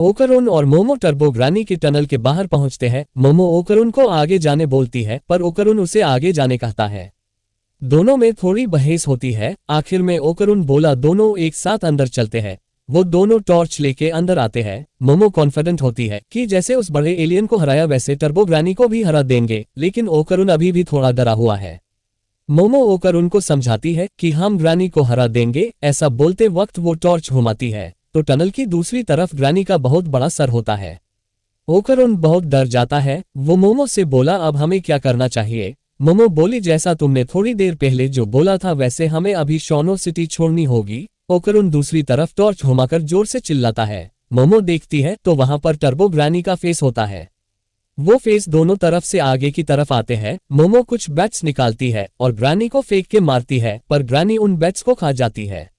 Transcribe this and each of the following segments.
ओकारुन और मोमो टर्बो ग्रानी के टनल के बाहर पहुंचते हैं। मोमो ओकारुन को आगे जाने बोलती है पर ओकारुन उसे आगे जाने कहता है। दोनों में थोड़ी बहस होती है। आखिर में ओकारुन बोला दोनों एक साथ अंदर चलते हैं। वो दोनों टॉर्च लेके अंदर आते हैं। मोमो कॉन्फिडेंट होती है कि जैसे उस बड़े एलियन को हराया वैसे टर्बो ग्रानी को भी हरा देंगे, लेकिन ओकारुन अभी भी थोड़ा डरा हुआ है। मोमो ओकारुन को समझाती है कि हम ग्रानी को हरा देंगे। ऐसा बोलते वक्त वो टॉर्च घुमाती है तो टनल की दूसरी तरफ ग्रानी का बहुत बड़ा सर होता है। ओकारुन बहुत डर जाता है। वो मोमो से बोला अब हमें क्या करना चाहिए। मोमो बोली जैसा तुमने थोड़ी देर पहले जो बोला था वैसे हमें अभी शोनो सिटी छोड़नी होगी। ओकारुन दूसरी तरफ टॉर्च घुमाकर जोर से चिल्लाता है। मोमो देखती है तो वहां पर टर्बो ग्रानी का फेस होता है। वो फेस दोनों तरफ से आगे की तरफ आते हैं। मोमो कुछ बैट्स निकालती है और ग्रानी को फेंक के मारती है पर ग्रानी उन बैट्स को खा जाती है।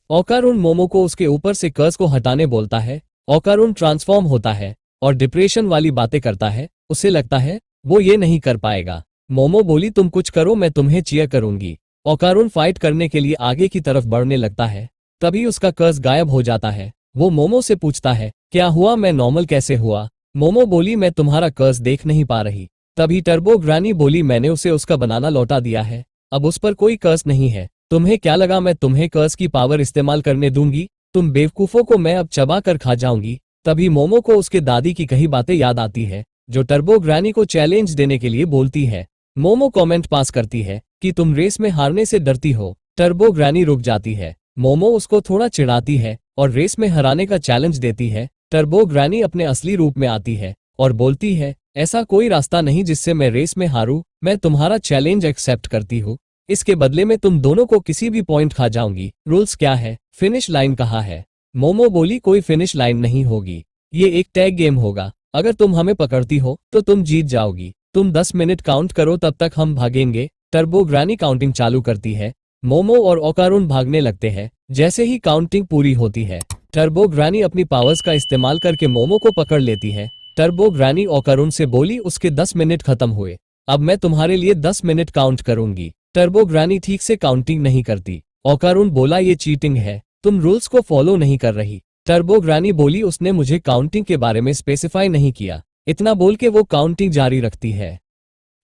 ओकारुन मोमो को उसके ऊपर से कर्स को हटाने बोलता है। ओकारुन ट्रांसफॉर्म होता है और डिप्रेशन वाली बातें करता है। उसे लगता है वो ये नहीं कर पाएगा। मोमो बोली तुम कुछ करो, मैं तुम्हें चीयर करूंगी। ओकारुन फाइट करने के लिए आगे की तरफ बढ़ने लगता है। तभी उसका कर्स गायब हो जाता है। वो मोमो से पूछता है क्या हुआ, मैं नॉर्मल कैसे हुआ। मोमो बोली मैं तुम्हारा कर्स देख नहीं पा रही। तभी टर्बो ग्रानी बोली मैंने उसे उसका बनाना लौटा दिया है, अब उस पर कोई कर्स नहीं है। तुम्हें क्या लगा मैं तुम्हें कर्स की पावर इस्तेमाल करने दूंगी? तुम बेवकूफों को मैं अब चबा कर खा जाऊंगी। तभी मोमो को उसके दादी की कही बातें याद आती है जो टर्बो ग्रानी को चैलेंज देने के लिए बोलती है। मोमो कमेंट पास करती है कि तुम रेस में हारने से डरती हो। टर्बो ग्रानी रुक जाती है। मोमो उसको थोड़ा चिढ़ाती है और रेस में हराने का चैलेंज देती है। टर्बो ग्रानी अपने असली रूप में आती है और बोलती है ऐसा कोई रास्ता नहीं जिससे मैं रेस में हारूं। मैं तुम्हारा चैलेंज एक्सेप्ट करती हूँ। इसके बदले में तुम दोनों को किसी भी पॉइंट खा जाऊंगी। रूल्स क्या है? फिनिश लाइन कहा है। मोमो बोली कोई फिनिश लाइन नहीं होगी, ये एक टैग गेम होगा। अगर तुम हमें पकड़ती हो तो तुम जीत जाओगी। तुम 10 मिनट काउंट करो, तब तक हम भागेंगे। टर्बो ग्रानी काउंटिंग चालू करती है। मोमो और ओकारुन भागने लगते हैं। जैसे ही काउंटिंग पूरी होती है टर्बो ग्रानी अपनी पावर्स का इस्तेमाल करके मोमो को पकड़ लेती है। टर्बो ग्रानी ओकारुन से बोली उसके 10 मिनट खत्म हुए, अब मैं तुम्हारे लिए 10 मिनट काउंट करूंगी। टर्बो ग्रानी ठीक से काउंटिंग नहीं करती। ओकारुन बोला ये चीटिंग है, तुम रूल्स को फॉलो नहीं कर रही। टर्बो ग्रानी बोली उसने मुझे काउंटिंग के बारे में स्पेसिफाई नहीं किया। इतना बोल के वो काउंटिंग जारी रखती है।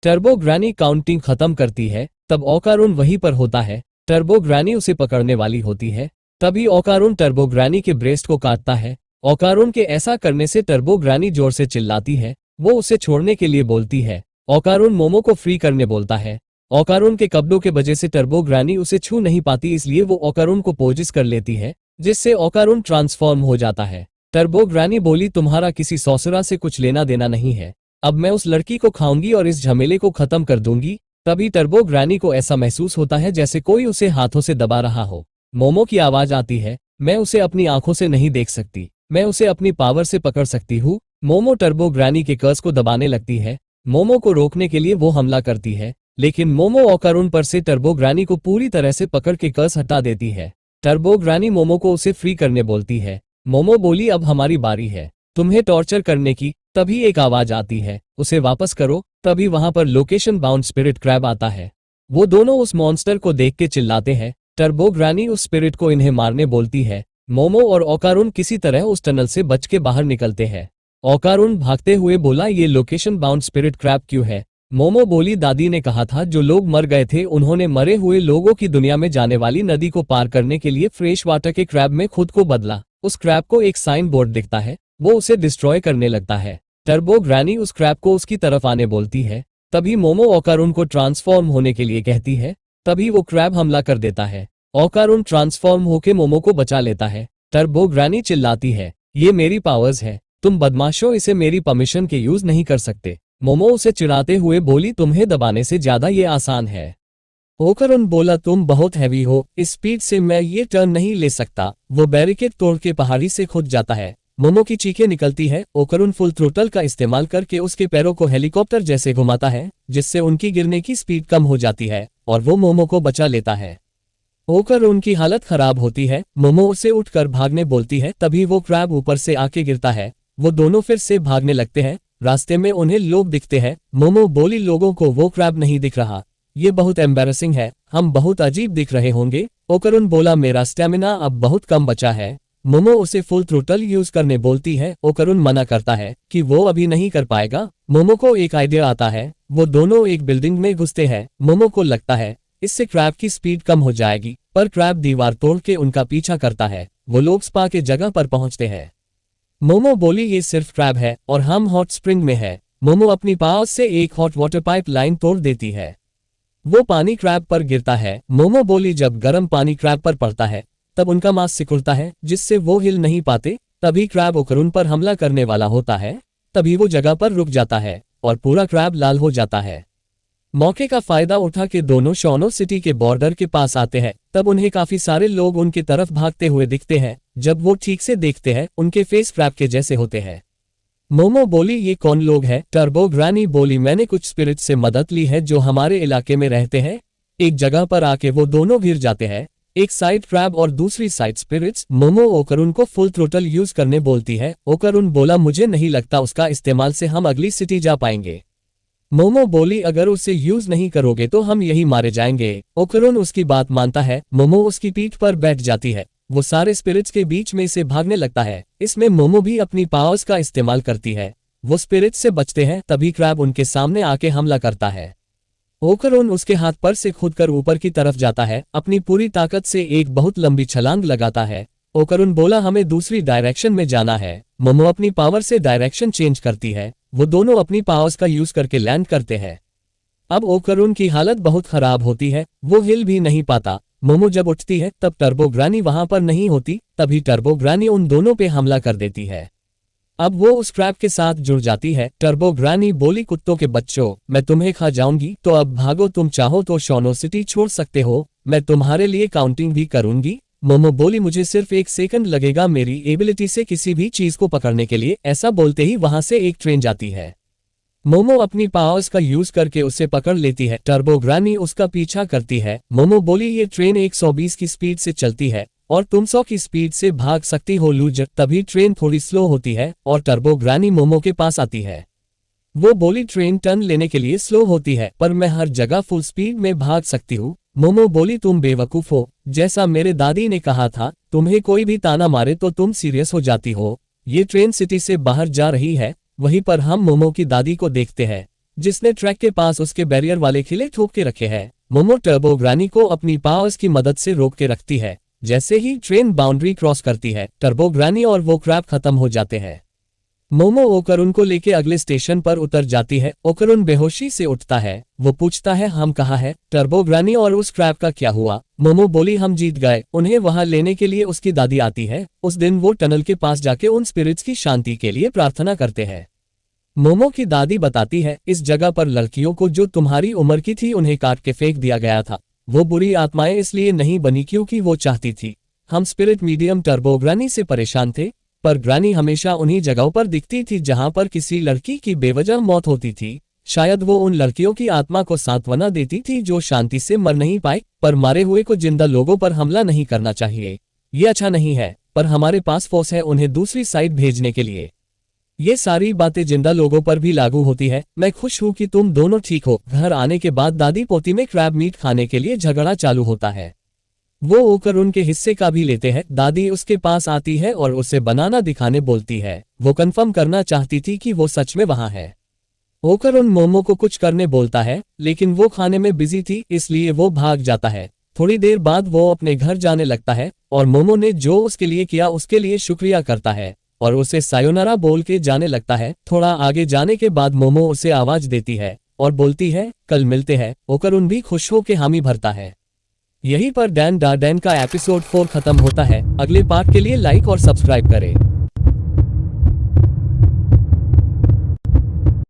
टर्बो ग्रानी काउंटिंग खत्म करती है तब ओकारुन वहीं पर होता है। टर्बो ग्रानी उसे पकड़ने वाली होती है। तभी ओकारुन टर्बो ग्रानी के ब्रेस्ट को काटता है। ओकारुन के ऐसा करने से टर्बो ग्रानी जोर से चिल्लाती है। वो उसे छोड़ने के लिए बोलती है। ओकारुन मोमो को फ्री करने बोलता है। ओकारुन के कपड़ों के वजह से टर्बो ग्रानी उसे छू नहीं पाती, इसलिए वो ओकारुन को पोजिस कर लेती है जिससे ओकारुन ट्रांसफॉर्म हो जाता है। टर्बो ग्रानी बोली तुम्हारा किसी सॉसरा से कुछ लेना देना नहीं है, अब मैं उस लड़की को खाऊंगी और इस झमेले को खत्म कर दूंगी। तभी टर्बो ग्रानी को ऐसा महसूस होता है जैसे कोई उसे हाथों से दबा रहा हो। मोमो की आवाज आती है, मैं उसे अपनी आंखों से नहीं देख सकती, मैं उसे अपनी पावर से पकड़ सकती हूँ। मोमो टर्बो ग्रानी के कर्स को दबाने लगती है। मोमो को रोकने के लिए वो हमला करती है, लेकिन मोमो ओकारुन पर से टर्बो ग्रानी को पूरी तरह से पकड़ के कर्स हटा देती है। टर्बो ग्रानी मोमो को उसे फ्री करने बोलती है। मोमो बोली अब हमारी बारी है तुम्हें टॉर्चर करने की। तभी एक आवाज आती है, उसे वापस करो। तभी वहां पर लोकेशन बाउंड स्पिरिट क्रैब आता है। वो दोनों उस मॉन्स्टर को देख के चिल्लाते हैं। टर्बो ग्रानी उस स्पिरिट को इन्हें मारने बोलती है। मोमो और ओकारुन किसी तरह उस टनल से बच के बाहर निकलते हैं। ओकारुन भागते हुए बोला ये लोकेशन बाउंड स्पिरिट क्रैब क्यों है? मोमो बोली दादी ने कहा था जो लोग मर गए थे उन्होंने मरे हुए लोगों की दुनिया में जाने वाली नदी को पार करने के लिए फ्रेश वाटर के क्रैब में खुद को बदला। उस क्रैब को एक साइन बोर्ड दिखता है, वो उसे डिस्ट्रॉय करने लगता है। टर्बो ग्रानी उस क्रैब को उसकी तरफ आने बोलती है। तभी मोमो ओकारुन को ट्रांसफॉर्म होने के लिए कहती है। तभी वो क्रैब हमला कर देता है। ओकारुन ट्रांसफॉर्म होके मोमो को बचा लेता है। टर्बो ग्रानी चिल्लाती है, ये मेरी पावर्स है, तुम बदमाशों इसे मेरी परमिशन के यूज नहीं कर सकते। मोमो उसे चिढ़ाते हुए बोली तुम्हें दबाने से ज्यादा ये आसान है। ओकारुन बोला तुम बहुत हैवी हो, इस स्पीड से मैं ये टर्न नहीं ले सकता। वो बैरिकेड तोड़ के पहाड़ी से खुद जाता है। मोमो की चीखें निकलती है। ओकारुन फुल थ्रोटल का इस्तेमाल करके उसके पैरों को हेलीकॉप्टर जैसे घुमाता है जिससे उनकी गिरने की स्पीड कम हो जाती है और वो मोमो को बचा लेता है। ओकारुन की हालत खराब होती है। मोमो उसे उठकर भागने बोलती है। तभी वो क्रैब ऊपर से आके गिरता है। वो दोनों फिर से भागने लगते हैं। रास्ते में उन्हें लोग दिखते हैं। मोमो बोली लोगों को वो क्रैब नहीं दिख रहा, ये बहुत एम्बैरेसिंग है, हम बहुत अजीब दिख रहे होंगे। ओकारुन बोला मेरा स्टेमिना अब बहुत कम बचा है। मोमो उसे फुल थ्रोटल यूज करने बोलती है। ओकरुन मना करता है कि वो अभी नहीं कर पाएगा। मोमो को एक आइडिया आता है, वो दोनों एक बिल्डिंग में घुसते हैं। मोमो को लगता है इससे क्रैब की स्पीड कम हो जाएगी, पर क्रैब दीवार तोड़ के उनका पीछा करता है। वो लोग स्पा के जगह पर पहुंचते हैं। मोमो बोली ये सिर्फ क्रैब है और हम हॉट स्प्रिंग में है। मोमो अपनी पाव से एक हॉट वाटर पाइप लाइन तोड़ देती है। वो पानी क्रैब पर गिरता है। मोमो बोली जब गर्म पानी क्रैब पर पड़ता है तब उनका मांस सिकुड़ता है, जिससे वो हिल नहीं पाते। तभी क्रैब ओकरुन पर हमला करने वाला होता है। तभी वो जगह पर रुक जाता है और पूरा क्रैब लाल हो जाता है। मौके का फायदा उठा के दोनों शॉनो सिटी के बॉर्डर के पास आते हैं। तब उन्हें काफी सारे लोग उनकी तरफ भागते हुए दिखते हैं। जब वो ठीक से देखते हैं, उनके फेस क्रैब के जैसे होते हैं। मोमो बोली ये कौन लोग हैं? टर्बो ग्रानी बोली मैंने कुछ स्पिरिट से मदद ली है जो हमारे इलाके में रहते हैं। एक जगह पर आके वो दोनों गिर जाते हैं, एक साइड क्रैब और दूसरी साइड स्पिरिट्स। मोमो ओकरुन को फुल थ्रोटल यूज करने बोलती है। ओकरुन बोला मुझे नहीं लगता उसका इस्तेमाल से हम अगली सिटी जा पाएंगे। मोमो बोली अगर उसे यूज नहीं करोगे तो हम यही मारे जाएंगे। ओकरुन उसकी बात मानता है। मोमो उसकी पीठ पर बैठ जाती है। वो सारे स्पिरिट्स के बीच में से भागने लगता है। इसमें मोमो भी अपनी पावर्स का इस्तेमाल करती है। वो स्पिरिट्स से बचते हैं। तभी क्रैब उनके सामने आके हमला करता है। ओकरुन उसके हाथ पर से खुदकर ऊपर की तरफ जाता है। अपनी पूरी ताकत से एक बहुत लंबी छलांग लगाता है। ओकरुन बोला हमें दूसरी डायरेक्शन में जाना है। मोमो अपनी पावर से डायरेक्शन चेंज करती है। वो दोनों अपनी पावर्स का यूज करके लैंड करते हैं। अब ओकरुन की हालत बहुत खराब होती है। वो हिल भी नहीं पाता। मोमो जब उठती है तब टर्बो ग्रानी वहां पर नहीं होती। तभी टर्बो ग्रानी उन दोनों पे हमला कर देती है। अब वो उस क्रैब के साथ जुड़ जाती है। टर्बो ग्रानी बोली कुत्तों के बच्चों, मैं तुम्हें खा जाऊंगी, तो अब भागो। तुम चाहो तो शॉनो सिटी छोड़ सकते हो, मैं तुम्हारे लिए काउंटिंग भी करूंगी। मोमो बोली मुझे सिर्फ 1 सेकंड लगेगा मेरी एबिलिटी से किसी भी चीज को पकड़ने के लिए। ऐसा बोलते ही वहां से एक ट्रेन जाती है। मोमो अपनी पावर्स का यूज करके उसे पकड़ लेती है। टर्बो ग्रानी उसका पीछा करती है। मोमो बोली ये ट्रेन 120 की स्पीड से चलती है और तुम 100 की स्पीड से भाग सकती हो लूजर। तभी ट्रेन थोड़ी स्लो होती है और टर्बो ग्रानी मोमो के पास आती है। वो बोली ट्रेन टर्न लेने के लिए स्लो होती है, पर मैं हर जगह फुल स्पीड में भाग सकती हूँ। मोमो बोली तुम बेवकूफ हो। जैसा मेरे दादी ने कहा था, तुम्हें कोई भी ताना मारे तो तुम सीरियस हो जाती हो। ये ट्रेन सिटी से बाहर जा रही है। वहीं पर हम मोमो की दादी को देखते हैं, जिसने ट्रैक के पास उसके बैरियर वाले किले ठोक के रखे हैं। मोमो टर्बो ग्रानी को अपनी पावर्स की मदद से रोक के रखती है। जैसे ही ट्रेन बाउंड्री क्रॉस करती है, टर्बो ग्रानी और वो क्रैब खत्म हो जाते हैं। मोमो ओकरुन को लेके अगले स्टेशन पर उतर जाती है। ओकरुन बेहोशी से उठता है। वो पूछता है हम कहाँ हैं? टर्बो ग्रानी और उस क्रैब का क्या हुआ? मोमो बोली हम जीत गए। उन्हें वहां लेने के लिए उसकी दादी आती है। उस दिन वो टनल के पास जाके उन स्पिरिट्स की शांति के लिए प्रार्थना करते हैं। मोमो की दादी बताती है इस जगह पर लड़कियों को जो तुम्हारी उम्र की थी उन्हें काट के फेंक दिया गया था। वो बुरी आत्माएं इसलिए नहीं बनी क्योंकि वो चाहती थी। हम स्पिरिट मीडियम टर्बो ग्रानी से परेशान थे, पर ग्रानी हमेशा उन्हीं जगहों पर दिखती थी जहां पर किसी लड़की की बेवजह मौत होती थी। शायद वो उन लड़कियों की आत्मा को सांत्वना देती थी जो शांति से मर नहीं पाए। पर मारे हुए को जिंदा लोगों पर हमला नहीं करना चाहिए, ये अच्छा नहीं है। पर हमारे पास फोर्स है उन्हें दूसरी साइड भेजने के लिए। ये सारी बातें जिंदा लोगों पर भी लागू होती है। मैं खुश हूँ कि तुम दोनों ठीक हो। घर आने के बाद दादी पोती में क्रैब मीट खाने के लिए झगड़ा चालू होता है। वो ओकरुन के हिस्से का भी लेते हैं। दादी उसके पास आती है और उसे बनाना दिखाने बोलती है। वो कंफर्म करना चाहती थी कि वो सच में वहां है। ओकरुन मोमो को कुछ करने बोलता है, लेकिन वो खाने में बिजी थी, इसलिए वो भाग जाता है। थोड़ी देर बाद वो अपने घर जाने लगता है और मोमो ने जो उसके लिए किया उसके लिए शुक्रिया करता है और उसे सायोनारा बोल के जाने लगता है। थोड़ा आगे जाने के बाद मोमो उसे आवाज देती है और बोलती है कल मिलते हैं। ओकरुन भी खुश हो के हामी भरता है। यहीं पर डैन डा डैन का एपिसोड 4 खत्म होता है। अगले पार्ट के लिए लाइक और सब्सक्राइब करें।